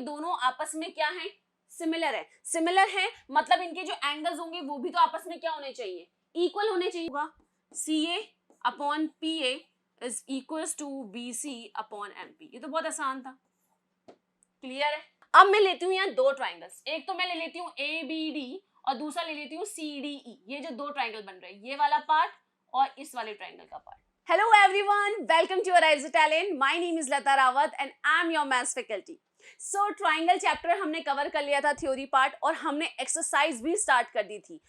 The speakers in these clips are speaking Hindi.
दोनों आपस में क्या है, सिमिलर है। सिमिलर है मतलब इनके जो एंगल्स होंगे वो भी तो आपस में क्या होने चाहिए, इक्वल होने चाहिए। होगा CA upon PA is equals to BC upon MP। ये तो बहुत आसान था, क्लियर है। अब मैं लेती हूँ यहाँ दो ट्राइंगल्स, एक तो मैं ले लेती हूँ ABD और दूसरा ले लेती हूँ CDE। ये जो दो ट्राइंगल बन रहे हैं, ये वाला पार्ट और इस वाले ट्राइंगल का part. Hello everyone, welcome to Arise Italian. My name is Lata Rawat and I'm your maths faculty. So triangle chapter हमने कवर कर लिया था थ्योरी पार्ट और हमने एक्सरसाइज भी स्टार्ट कर दी थी।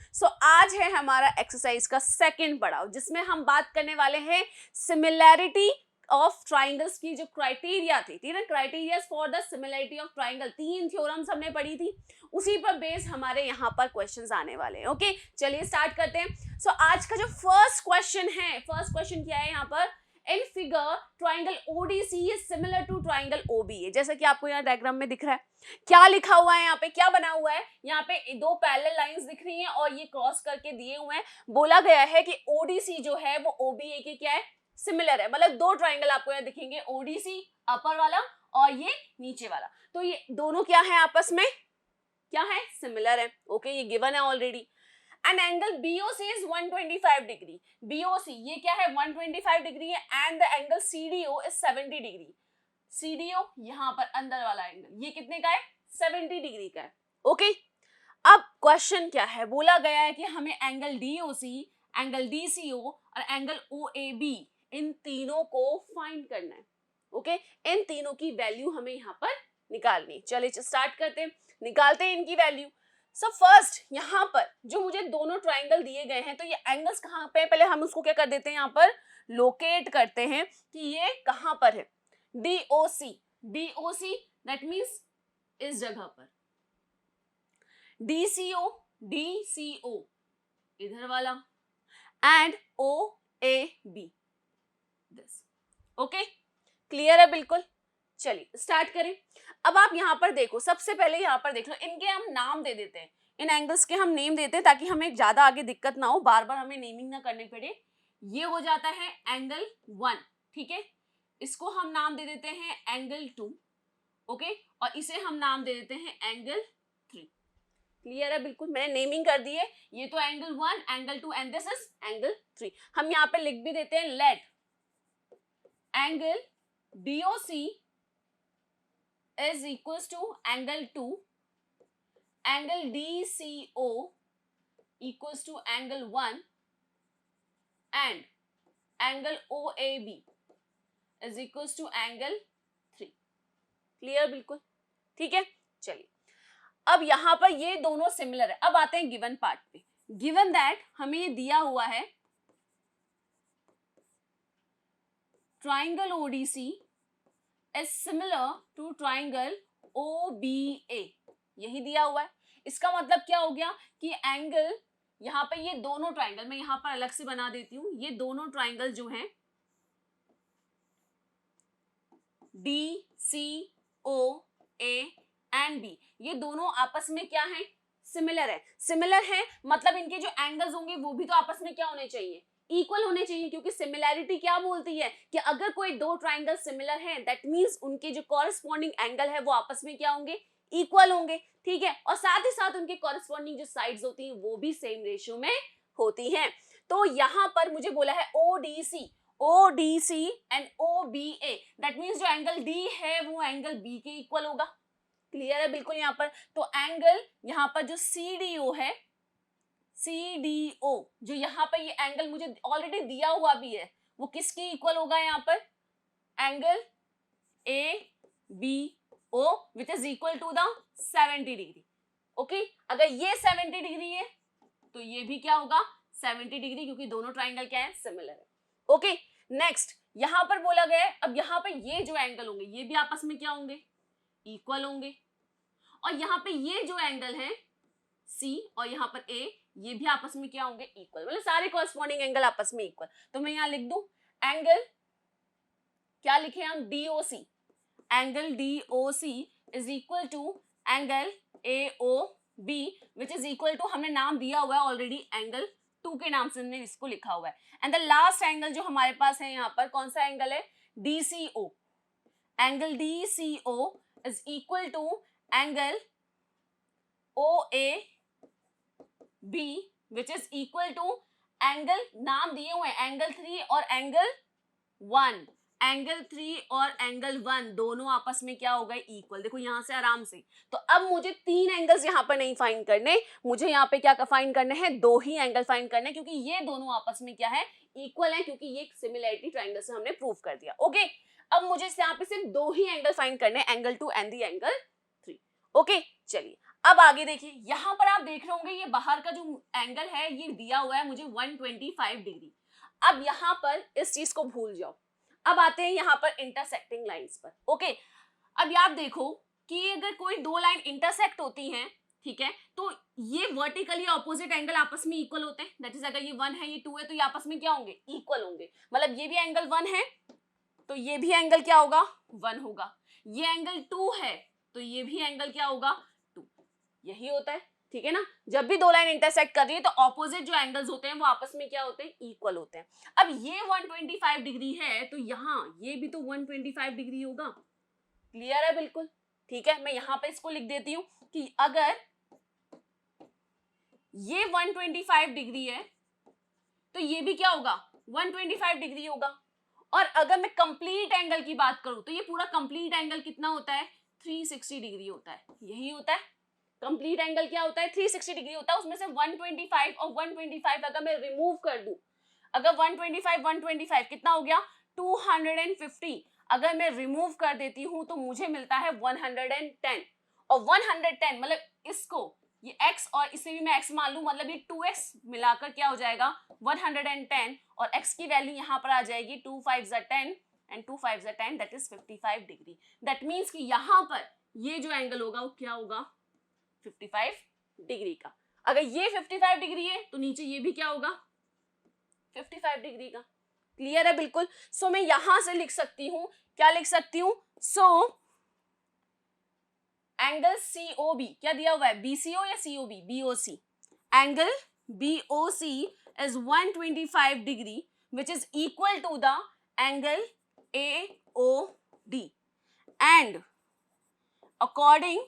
आज है हमारा एक्सरसाइज का सेकंड पड़ाव, जिसमें हम बात करने वाले हैं सिमिलैरिटी ऑफ ट्राइंगल्स की जो क्राइटेरिया थी, ठीक है, criteria for the similarity of triangle. 3 theorems हमने पढ़ी थी, उसी पर बेस हमारे यहाँ पर क्वेश्चंस आने वाले हैं। ओके, चलिए स्टार्ट करते हैं। आज का जो फर्स्ट क्वेश्चन है, फर्स्ट क्वेश्चन क्या है यहाँ पर, in figure triangle ODC is similar to triangle OBA। जैसा कि आपको यहाँ डायग्राम में दिख रहा है, क्या लिखा हुआ है यहाँ पे, क्या बना हुआ है, यहाँ पे दो पैरेलल लाइंस दिख रही हैं और ये क्रॉस करके दिए हुए हैं। बोला गया है कि ODC जो है वो OBA के क्या है, सिमिलर है। मतलब दो ट्राइंगल आपको यहाँ दिखेंगे, ODC अपर वाला और ये नीचे वाला, तो ये दोनों क्या है, आपस में क्या है, सिमिलर है। ओके, ये गिवन है already. And angle BOC is 125 degree. BOC ये क्या है, 125 डिग्री है। And the angle CDO is 70 degree. CDO यहाँ पर अंदर वाला एंगल, ये कितने का है, 70 डिग्री का है। ओके, अब क्वेश्चन क्या है, बोला गया है कि हमें एंगल DOC, एंगल DCO और एंगल OAB इन तीनों को फाइंड करना है। ओके, इन तीनों की वैल्यू हमें यहाँ पर निकालनी। चलिए स्टार्ट करते हैं, निकालते हैं इनकी वैल्यू। फर्स्ट यहाँ पर जो मुझे दोनों ट्राइंगल दिए गए हैं, तो ये एंगल्स कहाँ पे, पहले हम उसको क्या कर देते हैं, यहाँ पर लोकेट करते हैं कि ये कहाँ पर है। DOC दैट मीन्स इस जगह पर, DCO इधर वाला, and OAB this. Okay, clear है बिल्कुल। चलिए स्टार्ट करें। अब आप यहाँ पर देखो, सबसे पहले यहाँ पर देख लो, इनके हम नाम दे देते हैं, इन एंगल्स के हम नेम देते हैं ताकि हमें ज्यादा आगे दिक्कत ना हो, बार बार हमें नेमिंग ना करनी पड़े। ये हो जाता है एंगल 1, ठीक है, इसको हम नाम दे देते हैं एंगल 2। ओके, और इसे हम नाम दे देते हैं एंगल 3। क्लियर है बिल्कुल, मैंने नेमिंग कर दी है। ये तो angle 1, angle 2 and this is angle 3। हम यहाँ पे लिख भी देते हैं, let angle DOC is equals to angle 2, angle DCO equals to angle 1 and angle OAB is equals to angle 3। Clear बिल्कुल, ठीक है। चलिए अब यहाँ पर ये दोनों सिमिलर है। अब आते हैं गिवन पार्ट पे। गिवन दैट हमें ये दिया हुआ है triangle ODC is similar to triangle OBA, यही दिया हुआ है। इसका मतलब क्या हो गया कि एंगल यहाँ पे, ये दोनों ट्राइंगल मैं यहाँ पर अलग से बना देती हूँ, ये दोनों ट्राइंगल जो हैं DCOA एंड B, ये दोनों आपस में क्या है, सिमिलर है। सिमिलर है मतलब इनके जो एंगल्स होंगे वो भी तो आपस में क्या होने चाहिए, इक्वल होने चाहिए, क्योंकि सिमिलैरिटी क्या बोलती है कि अगर कोई दो ट्राइंगल सिमिलर हैं, दैट मींस उनके जो कॉरेस्पॉन्डिंग एंगल है वो आपस में क्या होंगे, इक्वल होंगे, ठीक है। और साथ ही साथ उनके कॉरेस्पॉन्डिंग जो साइड्स होती हैं वो भी सेम रेशियो में होती हैं। तो यहाँ पर मुझे बोला है ODC and OBA, that means जो एंगल D है वो एंगल B के इक्वल होगा। क्लियर है बिल्कुल यहाँ पर। तो एंगल यहाँ पर जो CDO है, CDO जो यहाँ पर ये एंगल मुझे ऑलरेडी दिया हुआ भी है, वो किसके इक्वल होगा, यहाँ पर angle ABO which is equal to the 70 degree. Okay, अगर ये 70 डिग्री है तो ये भी क्या होगा, 70 डिग्री, क्योंकि दोनों ट्राइंगल क्या है, सिमिलर है। ओके, नेक्स्ट यहाँ पर बोला गया है, अब यहाँ पर ये जो एंगल होंगे ये भी आपस में क्या होंगे, इक्वल होंगे। और यहाँ पे ये जो एंगल है C और यहाँ पर A, ये भी आपस में क्या होंगे, इक्वल, मतलब सारे कॉरेस्पॉन्डिंग एंगल आपस में इक्वल। तो मैं यहाँ लिख दूं एंगल, क्या लिखे हम, DOC, angle DOC is equal to angle AOB which is equal to, हमने नाम दिया हुआ है ऑलरेडी, एंगल 2 के नाम से हमने इसको लिखा हुआ है। एंड द लास्ट एंगल जो हमारे पास है यहाँ पर कौन सा एंगल है, DCO, angle DCO is equal to angle OAB which is equal to angle, नाम दिए हुए हैं एंगल 3 और एंगल 1, एंगल 3 और एंगल 1 दोनों आपस में क्या हो गए, इक्वल। देखो यहां से आराम से, तो अब मुझे 3 एंगल्स यहां पर नहीं फाइंड करने, मुझे यहां पे क्या फाइंड करने हैं, 2 ही एंगल फाइंड करने, क्योंकि ये दोनों आपस में क्या है, इक्वल है, क्योंकि ये सिमिलैरिटी ट्रायंगल से हमने प्रूव कर दिया। ओके, अब मुझे यहाँ पे सिर्फ 2 ही एंगल फाइंड करने, angle 2 and the angle 3। Okay, चलिए अब आगे देखिए, यहां पर आप देख रहे होंगे ये बाहर का जो एंगल है ये दिया हुआ है मुझे 125 डिग्री। अब यहां पर इस चीज को भूल जाओ, अब आते हैं यहां पर इंटरसेक्टिंग लाइंस पर। ओके, अब आप देखो कि अगर कोई दो लाइन इंटरसेक्ट होती हैं, ठीक है, तो ये वर्टिकली ऑपोजिट एंगल आपस में इक्वल होते हैं। दैट इज अगर ये 1 है ये 2 है तो ये आपस में क्या होंगे, इक्वल होंगे। मतलब ये भी एंगल 1 है तो ये भी एंगल क्या होगा, 1 होगा। ये एंगल 2 है तो ये भी एंगल क्या होगा, 2। यही होता है, ठीक है ना। जब भी दो लाइन इंटरसेक्ट कर रही है तो ऑपोजिट जो एंगल्स होते हैं वो आपस में क्या होते हैं, इक्वल होते हैं। अब ये 125 डिग्री है तो यहाँ ये भी तो 125 डिग्री होगा। क्लियर है बिल्कुल, ठीक है। मैं यहाँ पे इसको लिख देती हूँ कि अगर ये 125 डिग्री है तो ये भी क्या होगा, 125 डिग्री होगा। और अगर मैं कंप्लीट एंगल की बात करूं तो ये पूरा कंप्लीट एंगल कितना होता है, 360 डिग्री होता है। यही होता है कंप्लीट एंगल, क्या होता है, 360 डिग्री होता है। उसमें से 125 और 125 अगर मैं रिमूव कर दूं, अगर 125 कितना हो गया, 250। अगर मैं रिमूव कर देती हूं तो मुझे मिलता है 110। और 110 मतलब इसको, ये x और इसे भी मैं x मान लूं, मतलब ये 2x मिलाकर क्या हो जाएगा 110, और x की वैल्यू यहां पर आ जाएगी 2 5 10 and 2 5 10, that is 55 degree. That means कि यहां पर ये जो एंगल होगा वो क्या होगा, 55 डिग्री का। अगर ये 55 डिग्री है तो नीचे ये भी क्या होगा, 55 डिग्री का। क्लियर है बिल्कुल। सो मैं यहां से लिख सकती हूं, क्या लिख सकती हूं, सो एंगल COB क्या दिया हुआ है, BCO या COB, BOC, angle BOC is 125 degree which is equal to the angle AOD and according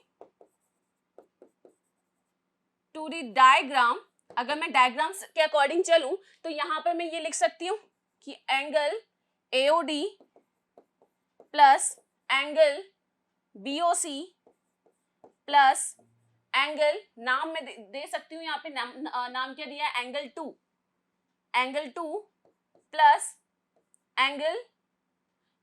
to the diagram, अगर मैं डायग्राम के अकॉर्डिंग चलूं तो यहां पर मैं ये लिख सकती हूं कि angle AOD plus angle BOC plus angle, नाम में दे सकती हूँ यहाँ पे, नाम क्या दिया है, एंगल 2 प्लस एंगल,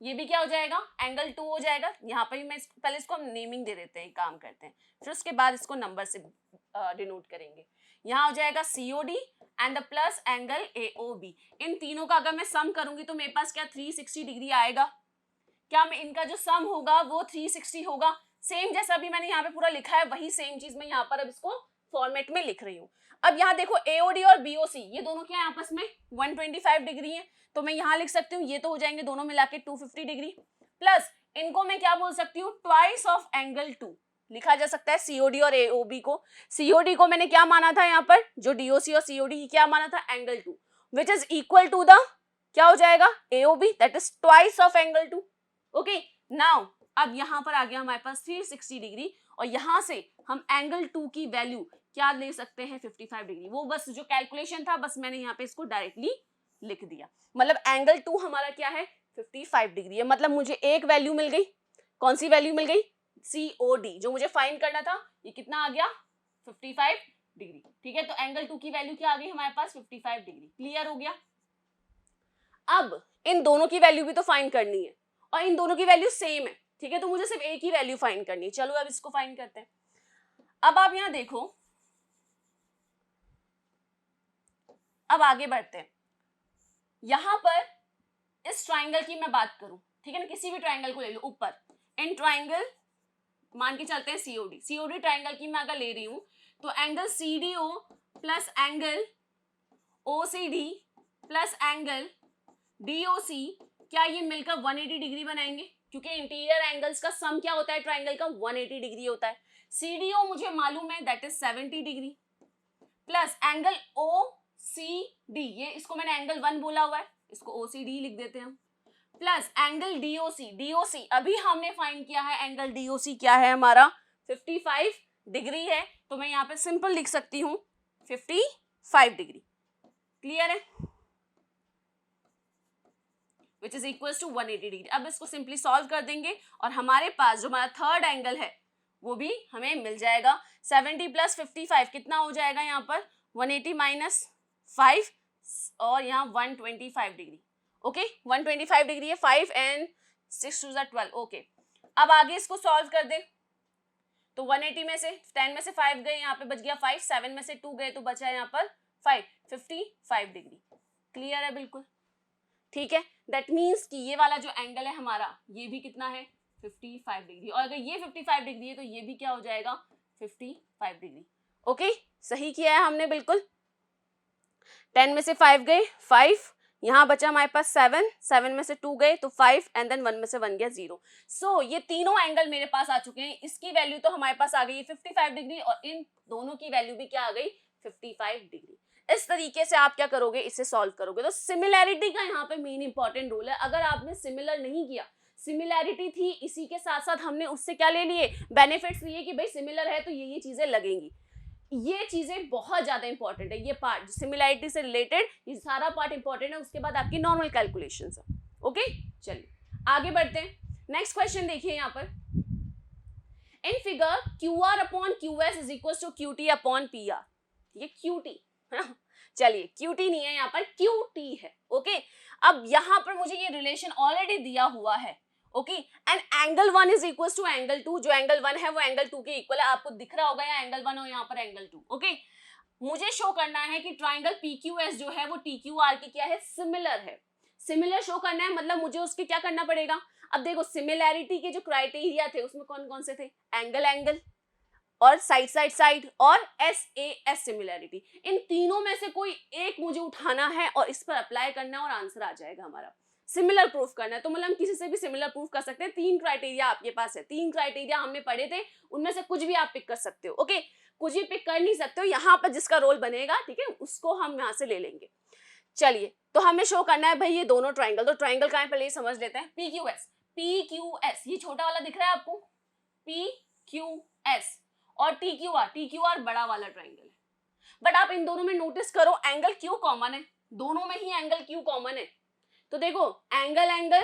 ये भी क्या हो जाएगा, एंगल 2 हो जाएगा। यहाँ पर मैं पहले इसको हम नेमिंग दे देते हैं, काम करते हैं, फिर उसके बाद इसको नंबर से डिनोट करेंगे। यहाँ हो जाएगा COD and the plus angle AOB। इन तीनों का अगर मैं सम करूंगी तो मेरे पास क्या 360 डिग्री आएगा। क्या मैं इनका जो सम होगा वो 360 होगा। सेम जैसा भी मैंने यहाँ पे पूरा लिखा है वही सेम चीज मैं यहाँ पर अब इसको फॉर्मेट में लिख रही हूँ। अब यहाँ देखो AOD और BOC ये दोनों क्या है आपस में 125 डिग्री है, तो मैं यहाँ लिख सकती हूँ ये तो हो जाएंगे दोनों मिला के 250 डिग्री, प्लस इनको मैं क्या बोल सकती हूँ, ट्वाइस ऑफ एंगल 2 लिखा जा सकता है COD और AOB को। COD को मैंने क्या माना था यहाँ पर, जो DOC और COD क्या माना था, angle 2 which is equal to the क्या हो जाएगा AOB, that is twice of angle 2। Okay, now अब यहां पर आ गया हमारे पास 360 डिग्री, और यहां से हम एंगल 2 की वैल्यू क्या ले सकते हैं, 55 डिग्री। वो बस जो कैलकुलेशन था बस मैंने यहाँ पे इसको डायरेक्टली लिख दिया। मतलब एंगल 2 हमारा क्या है, 55 डिग्री है। मतलब मुझे एक वैल्यू मिल गई, कौन सी वैल्यू मिल गई, COD, जो मुझे फाइंड करना था, ये कितना आ गया 55 डिग्री। ठीक है, तो एंगल 2 की वैल्यू क्या आ गई हमारे पास, 55 डिग्री। क्लियर हो गया। अब इन दोनों की वैल्यू भी तो फाइंड करनी है और इन दोनों की वैल्यू सेम है, ठीक है, तो मुझे सिर्फ एक ही वैल्यू फाइंड करनी है। चलो अब इसको फाइंड करते हैं। अब आप यहां देखो, अब आगे बढ़ते हैं। यहां पर इस ट्राइंगल की मैं बात करूं, ठीक है ना, किसी भी ट्राइंगल को ले लो ऊपर, इन ट्राइंगल मान के चलते हैं COD ट्राइंगल की मैं अगर ले रही हूं तो angle CDO plus angle OCD plus angle DOC, क्या ये मिलकर 180 डिग्री बनाएंगे, क्योंकि इंटीरियर एंगल्स का सम क्या होता है ट्राइंगल का, 180 डिग्री होता है। CDO मुझे मालूम है that is 70 degree, plus angle OCD, ये इसको मैंने एंगल 1 बोला हुआ है, इसको OCD लिख देते हैं हम, प्लस एंगल डीओसी, डीओसी अभी हमने फाइंड किया है, एंगल डीओसी क्या है हमारा 55 डिग्री है, तो मैं यहाँ पे सिंपल लिख सकती हूँ 55 डिग्री, क्लियर है, which is equal to 180 degree. अब इसको सिंपली सॉल्व कर देंगे और हमारे पास जो हमारा थर्ड एंगल है वो भी हमें मिल जाएगा। 70 प्लस 55 कितना हो जाएगा यहाँ पर 180 माइनस 5 और यहाँ 125 डिग्री, ओके 125 डिग्री है, 5 एंड 6 टू 12, ओके। अब आगे इसको सॉल्व कर दे तो 180 में से 10 में से 5 गए, यहाँ पे बच गया 5, 7 में से 2 गए तो बचा यहाँ पर 5, 55 डिग्री, क्लियर है बिल्कुल, ठीक है। दैट मीन्स कि ये वाला जो एंगल है हमारा ये भी कितना है 55 डिग्री, और अगर ये 55 डिग्री है तो ये भी क्या हो जाएगा 55 डिग्री, ओके सही किया है हमने बिल्कुल। 10 में से 5 गए 5, यहाँ बचा हमारे पास 7, 7 में से 2 गए तो 5 एंड देन 1 में से 1 गया 0। सो ये तीनों एंगल मेरे पास आ चुके हैं, इसकी वैल्यू तो हमारे पास आ गई 55 डिग्री और इन दोनों की वैल्यू भी क्या आ गई 55 डिग्री। इस तरीके से आप क्या करोगे, इसे सॉल्व करोगे। तो सिमिलैरिटी का यहाँ पे मेन इंपॉर्टेंट रोल है। अगर आपने सिमिलर नहीं किया, सिमिलैरिटी थी, इसी के साथ साथ हमने उससे क्या ले लिए बेनिफिट्स लिए कि भाई सिमिलर है तो ये चीजें लगेंगी, ये चीजें बहुत ज्यादा इंपॉर्टेंट है। ये पार्ट सिमिलैरिटी से रिलेटेड ये सारा पार्ट इंपॉर्टेंट है, उसके बाद आपकी नॉर्मल कैलकुलेशंस है, ओके। चलिए आगे बढ़ते हैं, नेक्स्ट क्वेश्चन देखिए यहाँ पर। In figure QR upon QS is equal to QT upon PR, ये QT है ना, चलिए QT नहीं है यहाँ पर QT है, ओके। अब यहाँ पर मुझे ये रिलेशन ऑलरेडी दिया हुआ है, okay, and angle 1 is equal to angle 2, जो एंगल 1 है वो एंगल 2 के इक्वल है, आपको दिख रहा होगा यहाँ एंगल 1 और यहाँ पर एंगल 2, ओके। मुझे शो करना है कि ट्राइंगल PQS जो है वो TQR की क्या है सिमिलर है, सिमिलर शो करना है, मतलब मुझे उसके क्या करना पड़ेगा। अब देखो सिमिलैरिटी के जो क्राइटेरिया थे उसमें कौन कौन से थे, एंगल एंगल और साइड साइड साइड और SAS सिमिलैरिटी, इन तीनों में से कोई एक मुझे उठाना है और इस पर अप्लाई करना है और आंसर आ जाएगा हमारा। सिमिलर प्रूफ करना है तो मतलब हम किसी से भी सिमिलर प्रूफ कर सकते हैं। 3 क्राइटेरिया आपके पास है, 3 क्राइटेरिया हमने पढ़े थे, उनमें से कुछ भी आप पिक कर सकते हो, ओके। कुछ भी पिक कर नहीं सकते हो, यहाँ पर जिसका रोल बनेगा ठीक है उसको हम यहाँ से ले लेंगे। चलिए तो हमें शो करना है भाई ये दोनों ट्राइंगल, तो ट्राइंगल कहाँ है पहले ये समझ लेते हैं। PQS ये छोटा वाला दिख रहा है आपको, PQS और TQR बड़ा वाला ट्राइंगल है। बट आप इन दोनों में नोटिस करो एंगल क्यों कॉमन है, दोनों में ही एंगल क्यों कॉमन है। तो देखो एंगल एंगल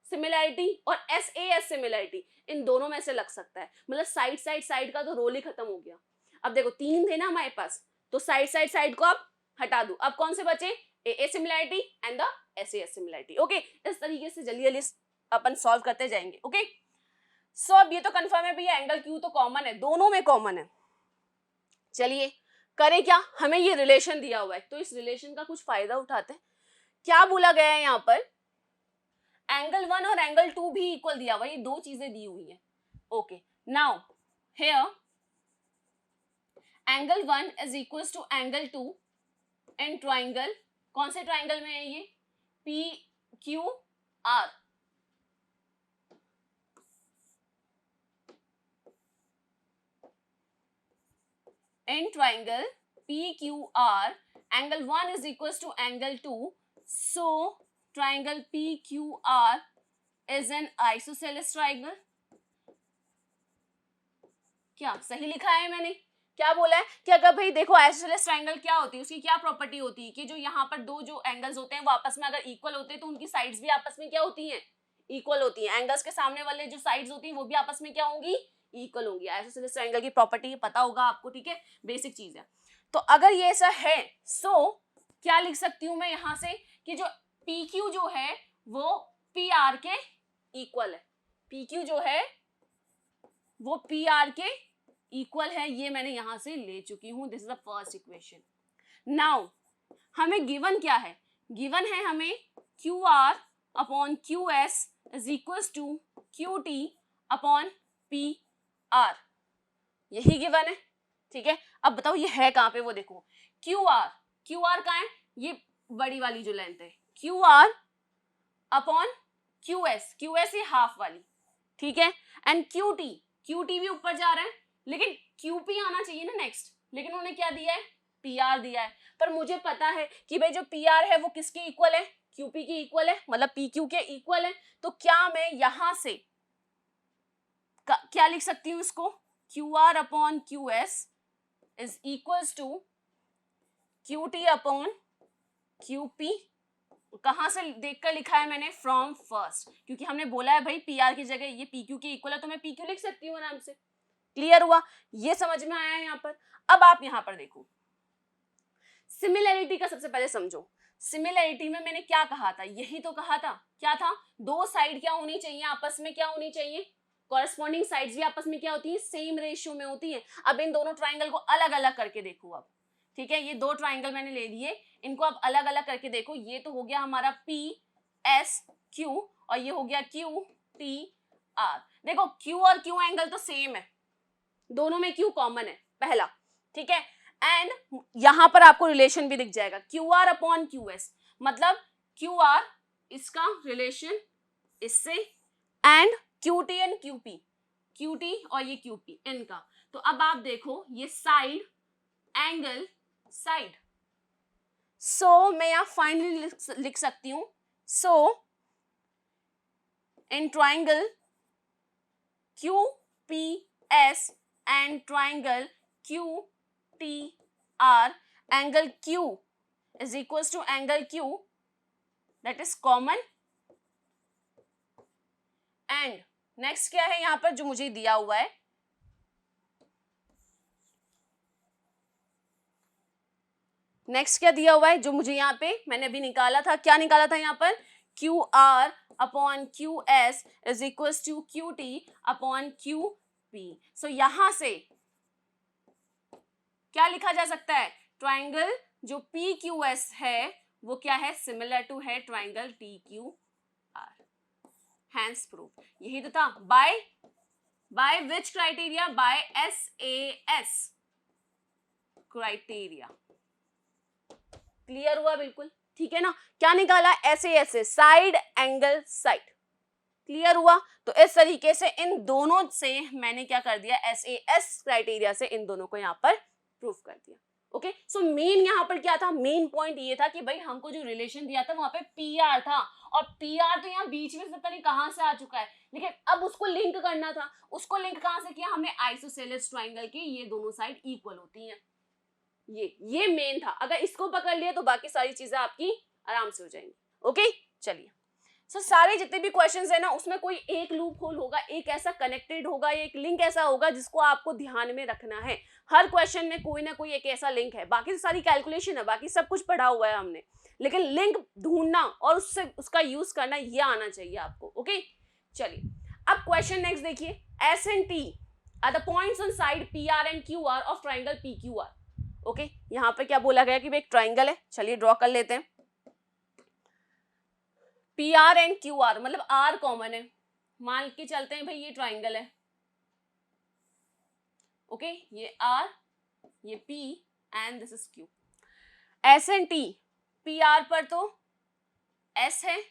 सिमिलैरिटी और SAS सिमिलैरिटी इन दोनों में से लग सकता है, मतलब साइड साइड साइड का तो रोल ही खत्म हो गया। अब देखो 3 थे ना हमारे पास, तो साइड साइड साइड को आप हटा दो, अब कौन से बचे AA similarity and the SAS similarity, okay. इस तरीके से जल्दी जल्दी अपन सॉल्व करते जाएंगे, ओके। सो अब ये तो कंफर्म है भैया एंगल Q तो कॉमन है, दोनों में कॉमन है। चलिए करें क्या, हमें ये रिलेशन दिया हुआ है तो इस रिलेशन का कुछ फायदा उठाते हैं। क्या बोला गया है यहाँ पर, एंगल 1 और एंगल 2 भी इक्वल दिया हुआ है, ये 2 चीजें दी हुई है, okay. Now here angle 1 is equal to angle 2 in triangle, कौन से ट्राइंगल में है ये PQR, in triangle PQR angle 1 is equals to angle 2, so triangle PQR is an isosceles triangle। क्या सही लिखा है मैंने, क्या बोला है कि अगर भाई देखो आइसोसेलेस ट्राइंगल क्या होती है, उसकी क्या प्रॉपर्टी होती है कि जो यहाँ पर दो जो एंगल्स होते हैं वो आपस में अगर इक्वल होते हैं तो उनकी साइड्स भी आपस में क्या होती हैं इक्वल होती हैं, एंगल्स के सामने वाले जो साइड्स होती हैं वो भी आपस में क्या होंगी इक्वल होंगी। आइसोसेलेस ट्राइंगल की प्रॉपर्टी पता होगा आपको, ठीक है, बेसिक चीज है। तो अगर ये ऐसा है सो क्या लिख सकती हूँ मैं यहाँ से कि जो PQ जो है वो PR के इक्वल है, PQ जो है वो PR के इक्वल है, ये मैंने यहां से ले चुकी हूं। This is the first equation. Now हमें गिवन क्या है, गिवन है हमें QR upon QS is equal to QT upon PR, यही गिवन है, ठीक है। अब बताओ ये है कहां पे, वो देखो QR कहां है, ये बड़ी वाली जो लेंथ है QR अपॉन QS ये हाफ वाली, ठीक है, एंड QT भी ऊपर जा रहा है लेकिन QP आना चाहिए ना नेक्स्ट, लेकिन उन्होंने क्या दिया है PR दिया है। पर मुझे पता है कि भाई जो PR है वो किसके इक्वल है QP के इक्वल है, मतलब PQ के इक्वल है, तो क्या मैं यहां से क्या लिख सकती हूँ इसको, QR upon QS is equals to QT upon QP। कहां से देखकर लिखा है मैंने, फ्रॉम फर्स्ट, क्योंकि हमने बोला है भाई PR की जगह ये PQ के इक्वल है, तो मैं PQ लिख सकती हूँ आराम से। क्लियर हुआ, ये समझ में आया यहाँ पर। अब आप यहाँ पर देखो, सिमिलैरिटी का सबसे पहले समझो। सिमिलैरिटी में मैंने क्या कहा था, यही तो कहा था, क्या था, दो साइड क्या होनी चाहिए, आपस में क्या होनी चाहिए, कॉरेस्पॉन्डिंग साइड्स भी आपस में क्या होती है, सेम रेशियो में होती है। अब इन दोनों ट्राइंगल को अलग अलग करके देखो अब, ठीक है, ये दो ट्राइंगल मैंने ले लिए, इनको आप अलग अलग करके देखो। ये तो हो गया हमारा PSQ और ये हो गया QTR। देखो Q और Q एंगल तो सेम है, दोनों में Q कॉमन है पहला, ठीक है, एंड यहां पर आपको रिलेशन भी दिख जाएगा QR अपॉन QS, मतलब QR इसका रिलेशन इससे, एंड QT एंड QT और ये QP इनका। तो अब आप देखो ये साइड एंगल साइड, सो मैं यहां फाइनली लिख सकती हूं, so in triangle QPS and triangle QTR, angle Q is equals to angle Q that is common, and next क्या है यहां पर जो मुझे दिया हुआ है, नेक्स्ट क्या दिया हुआ है जो मुझे यहाँ पे मैंने अभी निकाला था, क्या निकाला था यहाँ पर, QR upon QS is equals to QT upon QP। So यहां से क्या लिखा जा सकता है, ट्राइंगल जो PQS है वो क्या है, सिमिलर टू है ट्राइंगल TQR, हैंस प्रूफ। यही तो था, by which criteria, by SAS criteria. Clear हुआ बिल्कुल, ठीक है ना, क्या निकाला, SAS side angle side. Clear हुआ, तो इस तरीके से इन दोनों से मैंने क्या कर दिया, SAS क्राइटेरिया से इन दोनों को यहाँ पर प्रूफ कर दिया। ओके, सो मेन यहाँ पर क्या था, मेन पॉइंट ये था कि भाई हमको जो रिलेशन दिया था वहां पे PR था, और PR तो यहाँ बीच में से पता नहीं कहां से आ चुका है, लेकिन अब उसको लिंक करना था। उसको लिंक कहां से किया हमने, आइसोसेलेस ट्राइंगल की ये दोनों साइड इक्वल होती हैं, ये मेन था। अगर इसको पकड़ लिया तो बाकी सारी चीजें आपकी आराम से हो जाएंगी। ओके, चलिए, सो सारे जितने भी क्वेश्चंस है ना उसमें कोई एक लूप होल होगा, एक ऐसा कनेक्टेड होगा, एक लिंक ऐसा होगा जिसको आपको ध्यान में रखना है। हर क्वेश्चन में कोई ना कोई एक ऐसा लिंक है, बाकी तो सारी कैलकुलेशन है, बाकी सब कुछ पढ़ा हुआ है हमने, लेकिन लिंक ढूंढना और उससे उसका यूज करना ये आना चाहिए आपको। ओके, चलिए अब क्वेश्चन नेक्स्ट देखिए, S and T are the points on side PR and QR of triangle PQR। Okay, यहां पर क्या बोला गया कि भाई एक ट्राइंगल है, चलिए ड्रॉ कर लेते हैं। PR एंड QR मतलब R कॉमन है, मान के चलते हैं भाई ये ट्राइंगल है। ओके, ये R, ये P and this is Q। S and T, PR पर तो S है,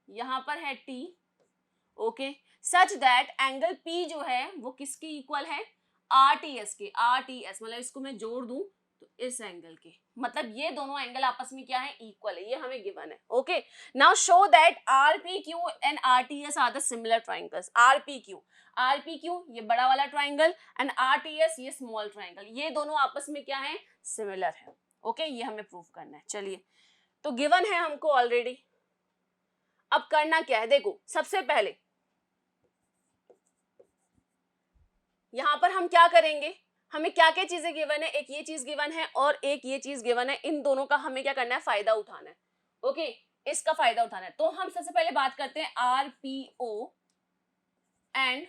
यहां पर है T। Okay, such that angle P जो है वो किसके इक्वल है, RTS के। RTS मतलब इसको मैं जोड़ दूं तो इस एंगल के, मतलब ये दोनों एंगल आपस में क्या है, इक्वल है, ये हमें गिवन है। Okay, now show that RPQ and RTS are the similar triangles. RPQ ये बड़ा वाला ट्राइंगल एंड RTS ये स्मॉल ट्राइंगल, ये दोनों आपस में क्या है, सिमिलर है। ओके, ये हमें प्रूव करना है। चलिए, तो गिवन है हमको ऑलरेडी, अब करना क्या है, देखो सबसे पहले यहां पर हम क्या करेंगे, हमें क्या क्या चीजें गिवन है, एक ये चीज गिवन है और एक ये चीज गिवन है, इन दोनों का हमें क्या करना है, फायदा उठाना है। ओके, इसका फायदा उठाना है, तो हम सबसे पहले बात करते हैं RPO एंड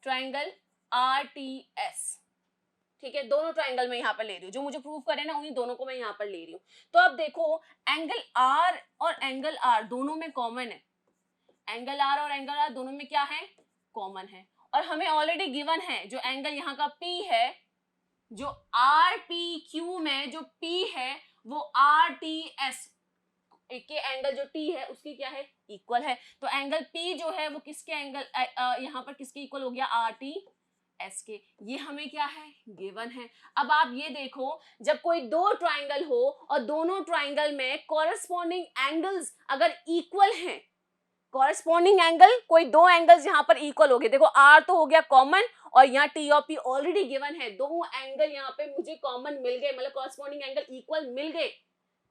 ट्राइंगल RTS। ठीक है, दोनों ट्राइंगल में यहाँ पर ले रही हूँ, जो मुझे प्रूव करे ना उन्हीं दोनों को मैं यहाँ पर ले रही हूँ। तो अब देखो एंगल R और एंगल R दोनों में कॉमन है, एंगल R और एंगल R दोनों में क्या है, कॉमन है, और हमें ऑलरेडी गिवन है जो एंगल यहाँ का P है, जो RPQ में जो P है वो RTS के एंगल जो T है उसकी क्या है, इक्वल है। तो एंगल P जो है वो किसके एंगल यहाँ पर किसके इक्वल हो गया, RT एस के, ये हमें क्या है गिवन है। अब आप ये देखो, जब कोई दो ट्राइंगल हो और दोनों ट्राइंगल में कॉरस्पॉन्डिंग एंगल्स अगर इक्वल हैं, कॉरस्पॉन्डिंग एंगल, कोई दो एंगल्स यहाँ पर इक्वल हो गए, देखो आर तो हो गया कॉमन और यहाँ टी और पी ऑलरेडी गिवन है, दो एंगल यहाँ पे मुझे कॉमन मिल गए, मतलब कॉरस्पॉन्डिंग एंगल इक्वल मिल गए,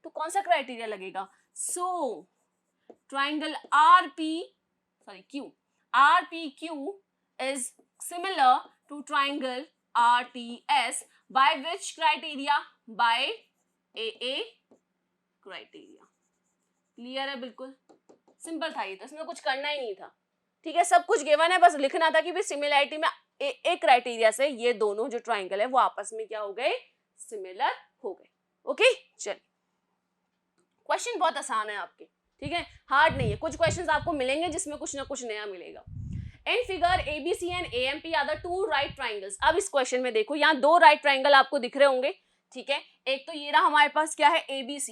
तो कौन सा क्राइटेरिया लगेगा? So triangle RPQ is similar to triangle RTS by which criteria? By AA criteria. Clear है? बिल्कुल सिंपल था ये, तो इसमें कुछ करना ही नहीं था, ठीक है, सब कुछ गिवन है, बस लिखना था कि भी सिमिलैरिटी में एक क्राइटेरिया से ये दोनों जो ट्राइंगल है वो आपस में क्या हो गए, सिमिलर हो गए। ओके, चलिए, क्वेश्चन बहुत आसान है आपके, ठीक है, हार्ड नहीं है, कुछ क्वेश्चंस आपको मिलेंगे जिसमें कुछ ना कुछ नया मिलेगा। In figure ABC and AMP are the two right triangles. अब इस क्वेश्चन में देखो, यहाँ दो राइट ट्राइंगल आपको दिख रहे होंगे, ठीक है, एक तो ये रहा हमारे पास क्या है ABC,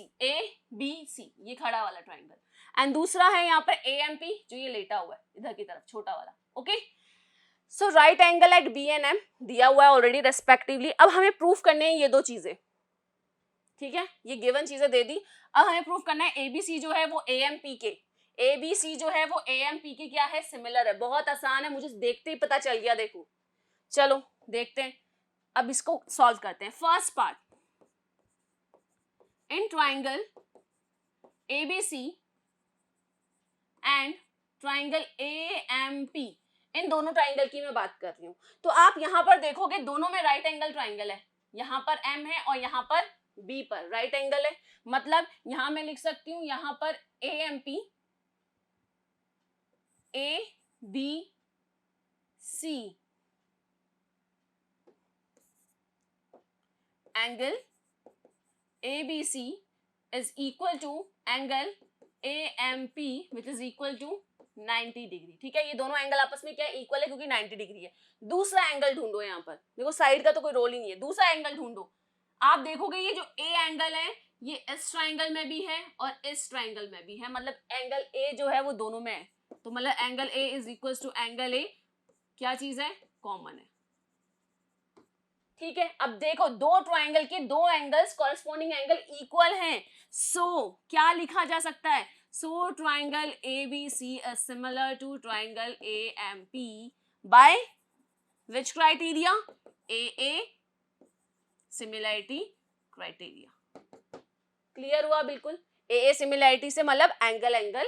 ये खड़ा वाला ट्राइंगल, एंड दूसरा है यहाँ पर AMP जो ये लेटा हुआ है इधर की तरफ, छोटा वाला। Okay, so right angle at B and M दिया हुआ है ऑलरेडी रेस्पेक्टिवली। अब हमें प्रूफ करने हैं ये दो चीजें, ठीक है, ये गिवन चीजें दे दी, अब हमें प्रूफ करना है ABC जो है वो AMP के, ABC जो है वो AMP के क्या है, सिमिलर है। बहुत आसान है, मुझे देखते ही पता चल गया, देखो चलो देखते हैं, अब इसको सॉल्व करते हैं। First part, in triangle ABC and triangle AMP, इन दोनों ट्राइंगल की मैं बात कर रही हूं, तो आप यहां पर देखोगे दोनों में राइट एंगल ट्राइंगल है, यहां पर M है और यहां पर B पर राइट एंगल है, मतलब यहां मैं लिख सकती हूं यहां पर AMP ABC angle ABC is equal to angle AMP which is equal to 90 degree, ठीक है, ये दोनों एंगल आपस में क्या है, इक्वल है क्योंकि 90 डिग्री है। दूसरा एंगल ढूंढो, यहाँ पर देखो साइड का तो कोई रोल ही नहीं है, दूसरा एंगल ढूंढो, आप देखोगे ये जो A एंगल है ये इस ट्राइंगल में भी है और इस ट्राइंगल में भी है, मतलब एंगल A जो है वो दोनों में है, तो मतलब angle A is equal to angle A क्या चीज है, कॉमन है, ठीक है। अब देखो दो ट्राइंगल के दो एंगल्स कॉरस्पॉन्डिंग एंगल इक्वल हैं, सो क्या लिखा जा सकता है, so triangle ABC is similar to triangle AMP by which criteria, AA similarity criteria. Clear हुआ? बिल्कुल, AA सिमिलैरिटी से मतलब एंगल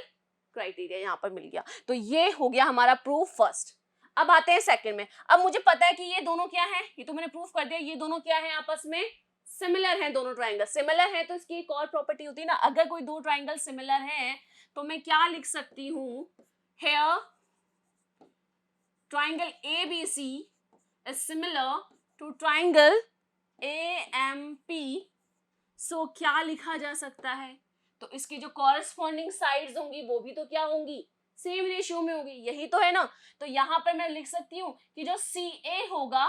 क्राइटेरिया यहां पर मिल गया, तो ये हो गया हमारा प्रूफ फर्स्ट। अब आते हैं सेकंड में, अब मुझे पता है कि ये दोनों क्या है, ये तो मैंने प्रूफ कर दिया, ये दोनों क्या है, आपस में सिमिलर हैं, दोनों ट्राइंगल सिमिलर हैं, तो इसकी एक और प्रॉपर्टी होती है ना, अगर कोई दो ट्राइंगल सिमिलर हैं तो मैं क्या लिख सकती हूं, here triangle ABC is similar to triangle AMP, so क्या लिखा जा सकता है, तो इसकी जो कॉरस्पॉन्डिंग साइड्स होंगी वो भी तो क्या होंगी, सेम रेशियो में होगी, यही तो है ना, तो यहां पर मैं लिख सकती हूँ कि जो CA होगा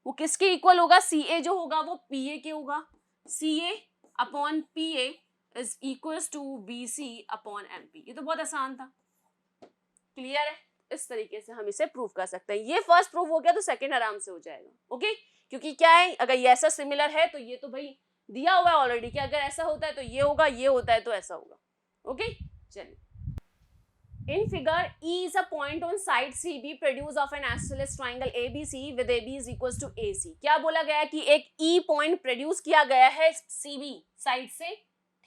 वो किसके इक्वल होगा, CA जो होगा वो PA के होगा, CA upon PA is equals to BC upon MP। ये तो बहुत आसान था, क्लियर है, इस तरीके से हम इसे प्रूव कर सकते हैं। ये फर्स्ट प्रूव हो गया तो सेकंड आराम से हो जाएगा, ओके, क्योंकि क्या है, अगर ये ऐसा सिमिलर है तो ये तो भाई दिया हुआ है ऑलरेडी कि अगर ऐसा होता है तो ये होगा, ये होता है तो ऐसा होगा, ओके। चलिए, in figure E is a point on side CB produced of an isosceles triangle ABC with AB is equals to AC। क्या बोला गया है कि एक E पॉइंट प्रोड्यूस किया गया है CB साइड से,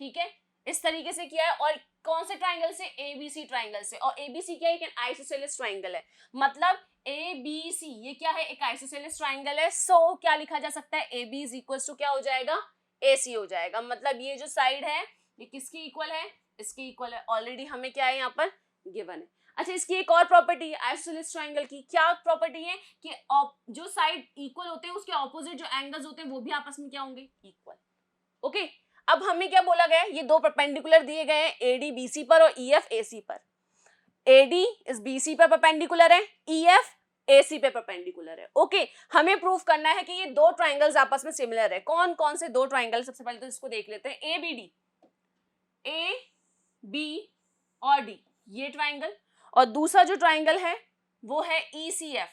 ठीक है, इस तरीके से किया है, और कौन से ट्राइंगल से, ABC ट्राइंगल से, और ABC क्या है, एक आइसोसेलेस ट्राइंगल है, मतलब ABC ये क्या है, एक आइसोसेलेस ट्राइंगल है, सो क्या लिखा जा सकता है, AB इज इक्वल्स टू क्या हो जाएगा, AC हो जाएगा, मतलब ये जो साइड है ये किसकी इक्वल है, इसकी इक्वल है, ऑलरेडी हमें क्या है यहाँ पर गिवन है। अच्छा, इसकी एक और प्रॉपर्टी है आइसोसेलेस ट्राइंगल की, क्या प्रॉपर्टी है कि जो साइड इक्वल होते हैं उसके ऑपोजिट जो एंगल्स होते हैं वो भी आपस में क्या होंगे, इक्वल, ओके। अब हमें क्या बोला गया है, ये दो परपेंडिकुलर दिए गए हैं, AD BC पर और EF AC पर, AD इस BC पर परपेंडिकुलर है, EF AC पे परपेंडिकुलर है, ओके। हमें प्रूफ करना है कि ये दो ट्राइंगल्स आपस में सिमिलर है, कौन कौन से दो ट्राइंगल, सबसे पहले तो इसको देख लेते हैं, ABD, AB और D ये ट्राइंगल, और दूसरा जो ट्राइंगल है वो है ECF,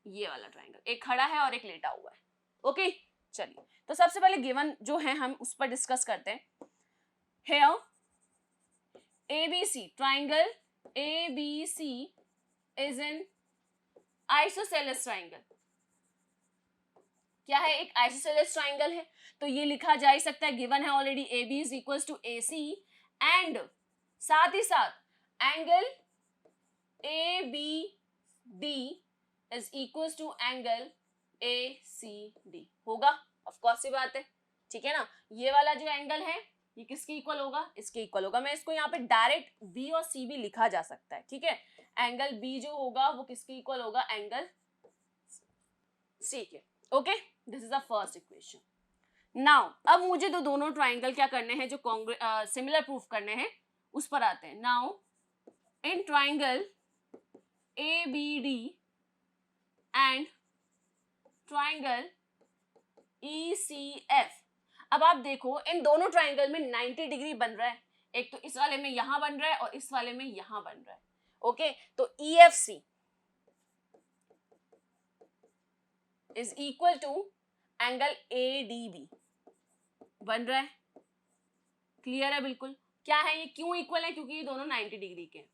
ये वाला ट्राइंगल, एक खड़ा है और एक लेटा हुआ है। ओके चलिए, तो सबसे पहले गिवन जो है हम उस पर डिस्कस करते हैं। Here ABC triangle ABC is an isosceles triangle. क्या है? एक आइसोसेलेस ट्राइंगल है। तो ये लिखा जा सकता है, गिवन है already, AB is equal to AC and साथ ही साथ angle ABD is equal to angle ACD होगा। ऑफ कोर्स सी बात है, ठीक है ना। ये वाला जो एंगल है ये किसके इक्वल होगा? इसके इक्वल होगा। मैं इसको यहाँ पे डायरेक्ट B और C भी लिखा जा सकता है, ठीक है। एंगल B जो होगा वो किसके इक्वल होगा? एंगल C के। Okay, this is the first equation. Now अब मुझे तो दोनों ट्राइंगल क्या करने हैं, जो सिमिलर प्रूफ करने हैं उस पर आते हैं। Now in triangle ABD and triangle ECF, अब आप देखो इन दोनों ट्राइंगल में 90 डिग्री बन रहा है। एक तो इस वाले में यहां बन रहा है और इस वाले में यहां बन रहा है। ओके, तो EFC is equal to angle ADB बन रहा है। क्लियर है? बिल्कुल। क्या है ये? क्यों इक्वल है? क्योंकि ये दोनों 90 डिग्री के।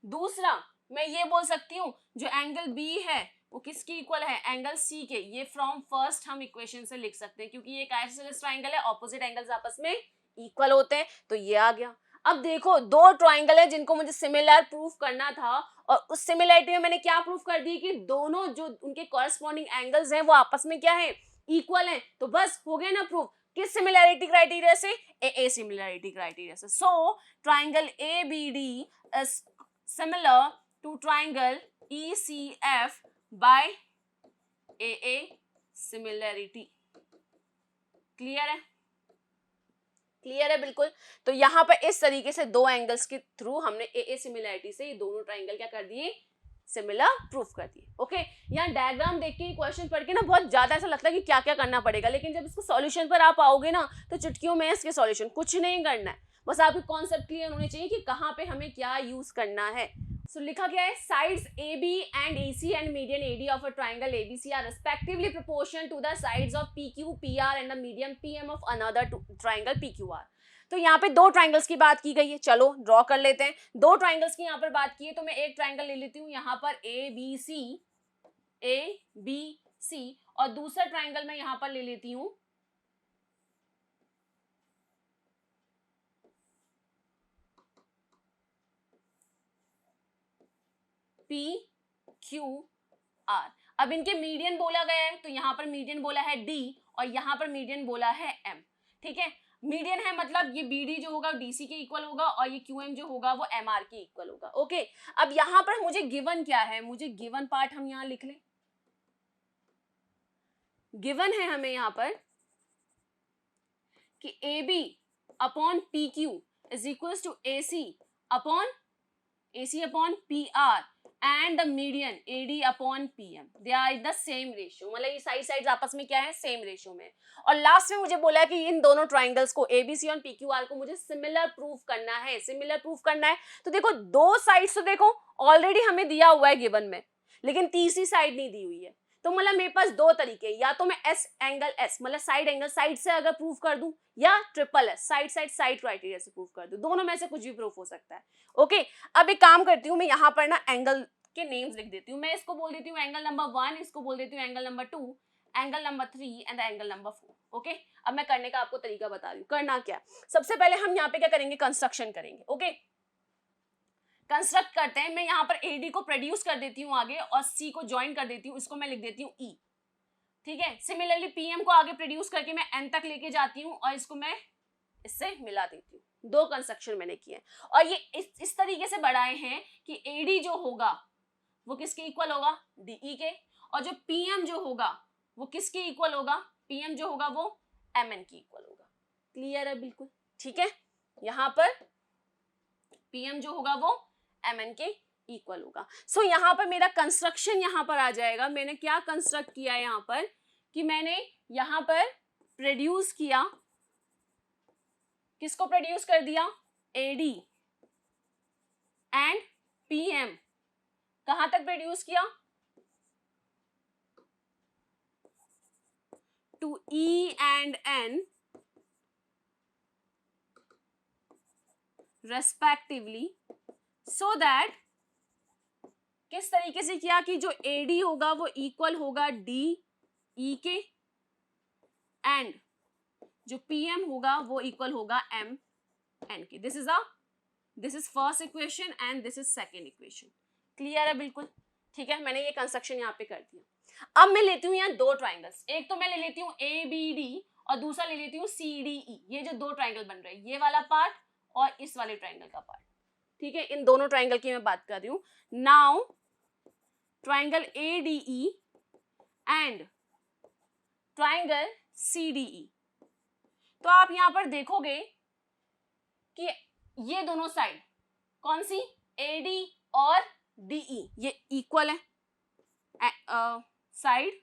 दूसरा मैं ये बोल सकती हूँ जो एंगल B है वो किसकी इक्वल है? एंगल C के। ये फ्रॉम फर्स्ट हम इक्वेशन से लिख सकते हैं, क्योंकि ये एक आइसोसेलेस ट्राइंगल है, ऑपोजिट एंगल्स आपस में इक्वल होते हैं, तो ये आ गया। अब देखो दो ट्राइंगल है जिनको मुझे सिमिलर प्रूफ करना था, और उस सिमिलरिटी में मैंने क्या प्रूफ कर दी कि दोनों जो उनके कॉरेस्पॉन्डिंग एंगल्स हैं वो आपस में क्या है? इक्वल हैं। तो बस हो गया ना प्रूफ। किस सिमिलैरिटी क्राइटेरिया से? ए सिमिलैरिटी क्राइटेरिया से। So triangle ABD is similar to triangle ECF by AA similarity. Clear है? क्लियर है? बिल्कुल। तो यहां पर इस तरीके से दो एंगल्स के थ्रू हमने AA सिमिलैरिटी से ये दोनों ट्राइंगल क्या कर दिए? सिमिलर प्रूफ कर दिए। ओके, यहाँ डायग्राम देख के क्वेश्चन पढ़ के ना बहुत ज्यादा ऐसा लगता है कि क्या क्या करना पड़ेगा, लेकिन जब इसको सॉल्यूशन पर आप आओगे ना तो चुटकियों में इसके सॉल्यूशन, कुछ नहीं करना है, बस आपके कॉन्सेप्ट क्लियर होने चाहिए कि कहाँ पे हमें क्या यूज करना है। So, लिखा गया है sides AB and AC and median AD of a triangle ABC are respectively proportional to the sides of PQ, PR and the median PM of another triangle PQR. तो यहाँ पे दो ट्राइंगल्स की बात की गई है, चलो ड्रॉ कर लेते हैं। दो ट्राइंगल्स की यहाँ पर बात की है तो मैं एक ट्राइंगल ले लेती हूँ यहाँ पर ABC और दूसरा ट्राइंगल मैं यहाँ पर ले लेती हूँ PQR। अब इनके मीडियन बोला गया है तो यहाँ पर मीडियन बोला है D और यहाँ पर मीडियन बोला है M। ठीक है, मीडियन है मतलब ये BD जो होगा DC के इक्वल होगा और ये QM जो होगा वो MR के इक्वल होगा। ओके, अब यहाँ पर मुझे गिवन क्या है? मुझे गिवन पार्ट हम यहाँ लिख लें। गिवन है हमें यहाँ पर कि AB upon PQ is equal to AC upon PR and the median AD upon PM, they are the same ratio, मतलब ये साइड साइड्स आपस में क्या है? सेम रेशियो में। और लास्ट में मुझे बोला है कि इन दोनों ट्राइंगल्स को ABC और PQR को मुझे सिमिलर प्रूफ करना है। सिमिलर प्रूफ करना है तो देखो दो साइड्स तो देखो ऑलरेडी हमें दिया हुआ है गिवन में, लेकिन तीसरी साइड नहीं दी हुई है। तो मतलब मेरे पास दो तरीके, या तो मैं S एंगल S मतलब साइड एंगल साइड से अगर प्रूफ कर दूं, या ट्रिपल S साइड क्राइटेरिया से प्रूफ कर दूं। दोनों में से कुछ भी प्रूफ हो सकता है। ओके, अब एक काम करती हूँ, मैं यहाँ पर ना एंगल के नेम्स लिख देती हूँ। मैं इसको बोल देती हूँ एंगल नंबर 1, इसको बोल देती हूँ angle number 2, angle number 3 and angle number 4। Okay, अब मैं करने का आपको तरीका बता रही हूँ। करना क्या, सबसे पहले हम यहाँ पे क्या करेंगे? कंस्ट्रक्शन करेंगे। ओके, कंस्ट्रक्ट करते हैं। मैं यहाँ पर AD को प्रोड्यूस कर देती हूँ आगे और C को ज्वाइन कर देती हूँ, इसको मैं लिख देती हूँ E। ठीक है, सिमिलरली PM को आगे प्रोड्यूस करके मैं N तक लेके जाती हूँ और इसको मैं इससे मिला देती हूँ। दो कंस्ट्रक्शन मैंने किए और ये इस तरीके से बढ़ाए हैं कि AD जो होगा वो किसके इक्वल होगा? DE के, और जो PM जो होगा वो किसके इक्वल होगा? PM जो होगा वो MN के इक्वल होगा। क्लियर है? बिल्कुल ठीक है। यहाँ पर PM जो होगा वो MN के इक्वल होगा। सो यहाँ पर मेरा कंस्ट्रक्शन यहाँ पर आ जाएगा। मैंने क्या कंस्ट्रक्ट किया है यहाँ पर कि मैंने यहाँ पर प्रोड्यूस किया, किसको प्रोड्यूस कर दिया? AD and PM। कहां तक प्रोड्यूस किया? to E and N respectively, so that किस तरीके से किया कि जो AD होगा वो इक्वल होगा DE के एंड जो PM होगा वो इक्वल होगा MN के. This is first equation and this is second equation. Clear है बिल्कुल. ठीक है, मैंने ये कंस्ट्रक्शन यहाँ पे कर दिया. अब मैं लेती हूँ यहाँ दो ट्राइंगल्स. एक तो मैं ले लेती हूँ ABD और दूसरा ले लेती हूँ CDE. ये जो दो ट्राइंगल बन रहे हैं, ये वाला पार्ट और इस वाले ट्राइंगल का पार्ट. ठीक है, इन दोनों ट्राइंगल की मैं बात कर रही हूँ. Now triangle ADE and triangle CDE. तो आप यहां पर देखोगे कि ये दोनों साइड कौन सी, AD और DE, ये इक्वल है. साइड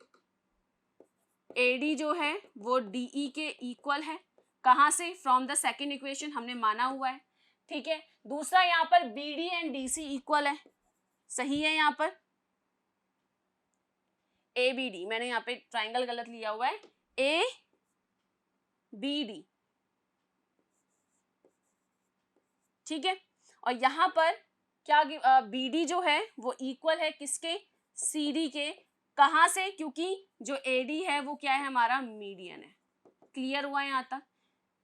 AD जो है वो DE के इक्वल है. कहां से? फ्रॉम द सेकेंड इक्वेशन हमने माना हुआ है. ठीक है, दूसरा यहां पर BD एंड DC इक्वल है. सही है. यहां पर ABD, मैंने यहां पे ट्राइंगल गलत लिया हुआ है, ABD. ठीक है, और यहां पर क्या BD जो है वो इक्वल है किसके, CD के. कहां से? क्योंकि जो AD है वो क्या है, हमारा मीडियन है. क्लियर हुआ यहां तक.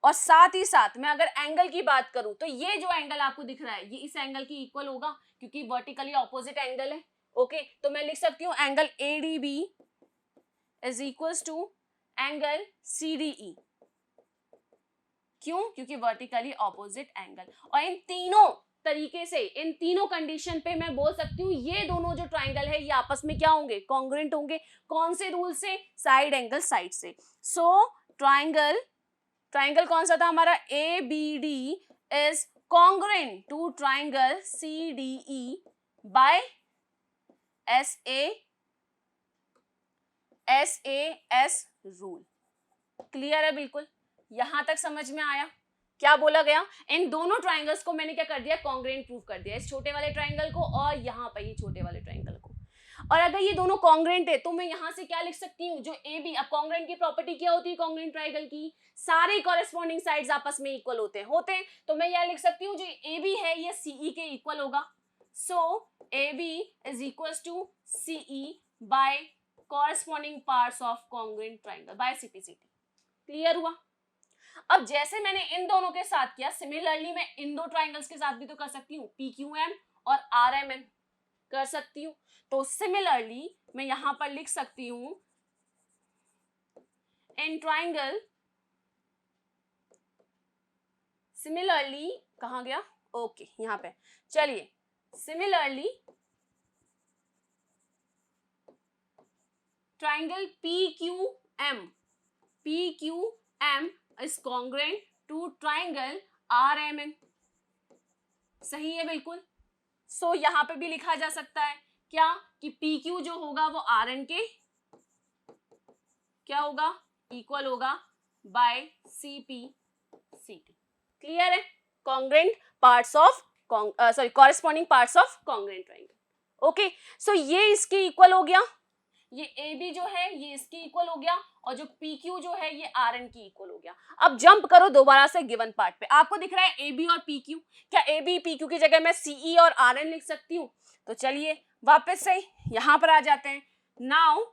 और साथ ही साथ मैं अगर एंगल की बात करूं तो ये जो एंगल आपको दिख रहा है ये इस एंगल की इक्वल होगा क्योंकि वर्टिकली ऑपोजिट एंगल है. ओके, तो मैं लिख सकती हूँ angle ADB is equals to angle CDE. क्यों? क्योंकि वर्टिकली ऑपोजिट एंगल. और इन तीनों तरीके से, इन तीनों कंडीशन पे मैं बोल सकती हूँ ये दोनों जो ट्राइंगल है ये आपस में क्या होंगे, कॉन्ग्रुएंट होंगे. कौन से रूल से? साइड एंगल साइड से. सो ट्राइंगल कौन सा था हमारा, ABD इज congruent to triangle CDE by SAS rule. Clear है बिल्कुल. यहां तक समझ में आया क्या बोला गया? इन दोनों ट्राइंगल्स को मैंने क्या कर दिया, कॉन्ग्रुएंट प्रूव कर दिया. इस छोटे वाले ट्राइंगल को और यहाँ पर ये छोटे वाले ट्राइंगल को. और अगर ये दोनों कॉन्ग्रुएंट है तो मैं यहाँ से क्या लिख सकती हूँ, जो AB, अब कॉन्ग्रुएंट की प्रॉपर्टी क्या होती है कॉन्ग्रुएंट ट्राइंगल की, सारे कॉरेस्पॉन्डिंग साइड्स आपस में इक्वल होते हैं. तो मैं यह लिख सकती हूँ जो AB है ये CE के इक्वल होगा. So AB is equals to CE by corresponding parts of congruent triangle by CPCT. Clear हुआ. अब जैसे मैंने इन दोनों के साथ किया, सिमिलरली मैं इन दो ट्राइंगल्स के साथ भी तो कर सकती हूँ. PQM और RMN कर सकती हूँ. तो सिमिलरली मैं यहां पर लिख सकती हूं इन ट्राइंगल, सिमिलरली कहां गया, ओके यहां पे. चलिए, similarly triangle PQM is congruent to triangle RMN. सही है बिल्कुल. सो यहां पे भी लिखा जा सकता है क्या कि PQ जो होगा वो RN के क्या होगा, इक्वल होगा बाय CPCT. क्लियर है. Congruent parts of corresponding parts of congruent triangle. Okay, so ये इसके इक्वल हो गया, ये AB जो है ये इसके इक्वल हो गया और जो PQ जो है ये RN की इक्वल हो गया. अब जंप करो दोबारा से गिवन पार्ट पे. आपको दिख रहा है AB और PQ. क्या AB PQ की जगह मैं CE और RN लिख सकती हूँ? तो चलिए वापस से यहां पर आ जाते हैं. नाउ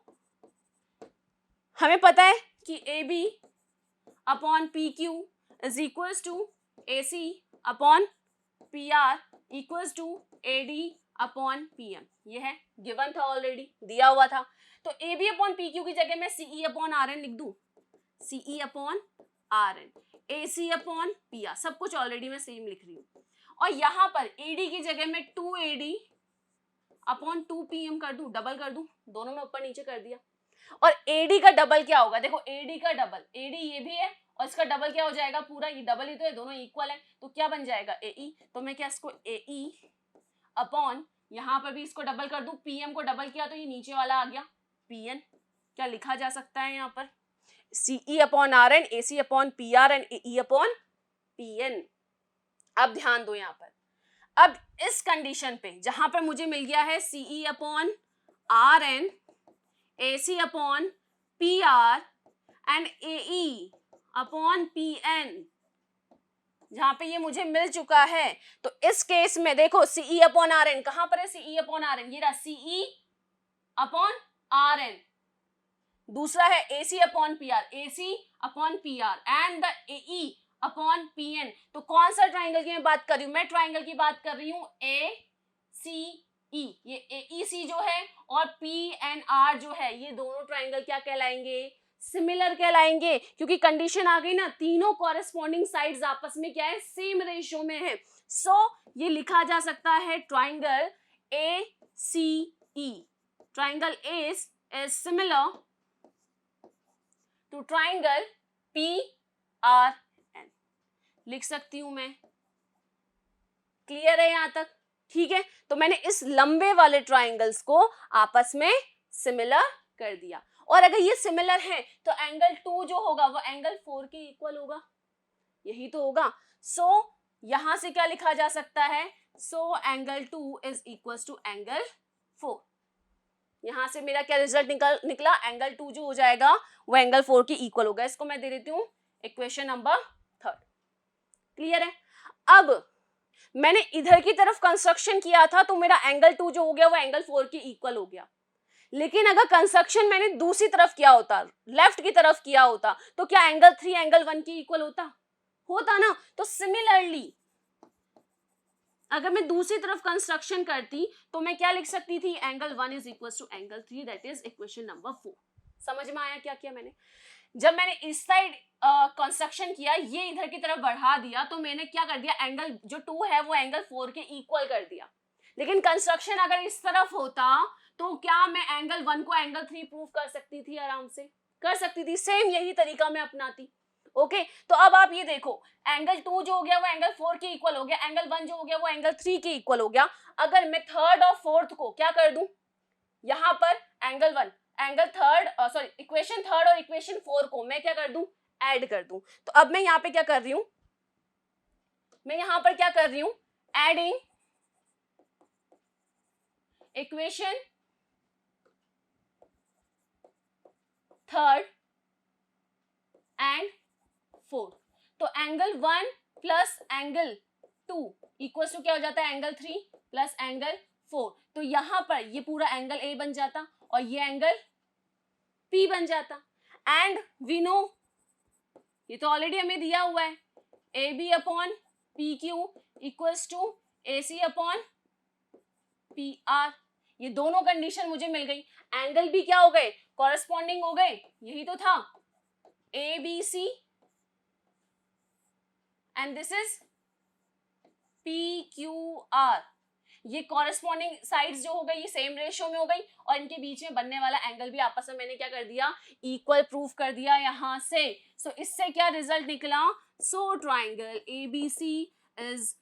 हमें पता है कि AB upon PQ is equals to AC upon PR equals to AD upon PM. ये है गिवन था, ऑलरेडी दिया हुआ था. तो AB अपॉन PQ की जगह मैं CE अपॉन RN लिख दूं. CE upon RN, AC upon PR, सब कुछ ऑलरेडी मैं सेम लिख रही हूँ. और यहाँ पर AD की जगह मैं 2AD अपॉन 2PM कर दूं, डबल कर दूं, दोनों में ऊपर नीचे कर दिया. और AD का डबल क्या होगा, देखो AD का डबल, AD ये भी है और इसका डबल क्या हो जाएगा, पूरा ये डबल ही तो है, दोनों इक्वल है तो क्या बन जाएगा AE. तो मैं क्या इसको AE अपॉन यहां पर भी इसको डबल कर दूं, PM को डबल किया तो ये नीचे वाला आ गया PN. क्या लिखा जा सकता है यहाँ पर, CE upon RN, AC upon PR and AE upon PN. अब ध्यान दो यहाँ पर, अब इस कंडीशन पे जहां पर मुझे मिल गया है CE upon RN, AC upon PR and AE upon PN, जहां पे ये मुझे मिल चुका है। तो इस केस में देखो CE अपॉन RN, कहां पर है CE अपॉन RN, ये रहा CE अपॉन RN। दूसरा है AC upon PR, AC upon PR and the AE upon PN। तो कौन सा ट्राइंगल की मैं बात कर रही हूँ, मैं ट्राइंगल की बात कर रही हूँ ACE। ये AEC जो है और PNR जो है, ये दोनों ट्राइंगल क्या कहलाएंगे, सिमिलर कहलाएंगे, क्योंकि कंडीशन आ गई ना, तीनों कॉरेस्पॉन्डिंग साइड्स आपस में क्या है, सेम रेशियो में है। सो ये लिखा जा सकता है triangle ACE, triangle ACE is similar to triangle PRN, लिख सकती हूं मैं। क्लियर है यहां तक, ठीक है। तो मैंने इस लंबे वाले ट्राइंगल्स को आपस में सिमिलर कर दिया, और अगर ये सिमिलर है तो एंगल 2 जो होगा वो एंगल 4 के इक्वल होगा, यही तो होगा। सो यहां से क्या लिखा जा सकता है, so angle 2 is equal to angle 4। यहां से मेरा क्या रिजल्ट निकला, एंगल 2 जो हो जाएगा वो एंगल 4 के इक्वल होगा। इसको मैं दे देती हूँ इक्वेशन नंबर 3। क्लियर है। अब मैंने इधर की तरफ कंस्ट्रक्शन किया था तो मेरा एंगल 2 जो हो गया वो एंगल 4 के इक्वल हो गया, लेकिन अगर कंस्ट्रक्शन मैंने दूसरी तरफ किया होता, लेफ्ट की तरफ किया होता, तो क्या एंगल 3 एंगल 1 के इक्वल होता ना। तो सिमिलरली अगर मैं दूसरी तरफ कंस्ट्रक्शन करती तो मैं क्या लिख सकती थी, angle 1 is equal to angle 3, that is equation number 4। समझ में आया क्या किया मैंने। जब मैंने इस साइड कंस्ट्रक्शन किया, ये इधर की तरफ बढ़ा दिया, तो मैंने क्या कर दिया, एंगल जो 2 है वो एंगल 4 के इक्वल कर दिया। लेकिन कंस्ट्रक्शन अगर इस तरफ होता तो क्या मैं एंगल 1 को एंगल 3 प्रूव कर सकती थी, आराम से कर सकती थी। सेम यही तरीका मैं अपनाती। ओके तो अब आप ये देखो, एंगल 2 जो हो गया वो एंगल 4 के इक्वल हो गया, एंगल 1 जो हो गया वो एंगल 3 के इक्वल हो गया। अगर मैं थर्ड और फोर्थ को क्या कर दूं, यहां पर angle 1 angle third sorry equation third और इक्वेशन 4 को मैं क्या कर दूं, ऐड कर दूं। तो अब मैं यहां पे क्या कर रही हूं, मैं यहां पर क्या कर रही हूं, adding equation third and fourth. तो angle 1 plus angle 2 equal to क्या हो जाता है, एंगल 3 प्लस एंगल 4। तो यहां पर ये पूरा एंगल A बन जाता और ये एंगल P बन जाता। एंड वी नो, ये तो ऑलरेडी हमें दिया हुआ है, AB upon PQ equals to AC upon PR। ये दोनों कंडीशन मुझे मिल गई, एंगल भी क्या हो गए, कॉरेस्पॉन्डिंग हो गए, यही तो था ABC and this is PQR। ये कॉरेस्पॉन्डिंग साइड्स जो हो गई ये सेम रेशियो में हो गई, और इनके बीच में बनने वाला एंगल भी आपस में मैंने क्या कर दिया, इक्वल प्रूफ कर दिया यहां से। सो इससे क्या रिजल्ट निकला, so triangle ABC is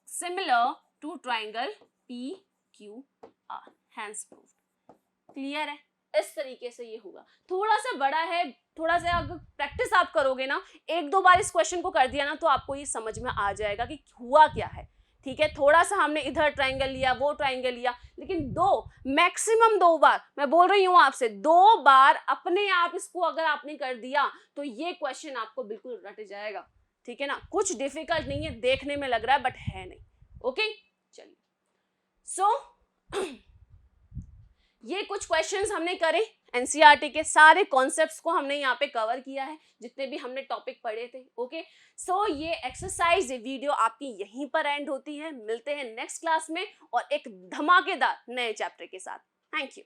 similar to triangle PQR, hence proof. Clear है। इस तरीके से ये होगा, थोड़ा सा बड़ा है, थोड़ा सा अगर प्रैक्टिस आप करोगे ना, 1-2 बार इस क्वेश्चन को कर दिया ना, तो आपको ये समझ में आ जाएगा कि हुआ क्या है। ठीक है, थोड़ा सा हमने इधर ट्राइंगल लिया, वो ट्राइंगल लिया, लेकिन मैक्सिमम 2 बार, मैं बोल रही हूं आपसे, 2 बार अपने आप इसको अगर आपने कर दिया तो ये क्वेश्चन आपको बिल्कुल रट जाएगा। ठीक है ना, कुछ डिफिकल्ट नहीं है, देखने में लग रहा है बट है नहीं। ओके चलिए, सो ये कुछ क्वेश्चंस हमने करे, एनसीईआरटी के सारे कॉन्सेप्ट्स को हमने यहाँ पे कवर किया है, जितने भी हमने टॉपिक पढ़े थे। ओके सो ये एक्सरसाइज, ये वीडियो आपकी यहीं पर एंड होती है। मिलते हैं नेक्स्ट क्लास में और एक धमाकेदार नए चैप्टर के साथ। Thank you.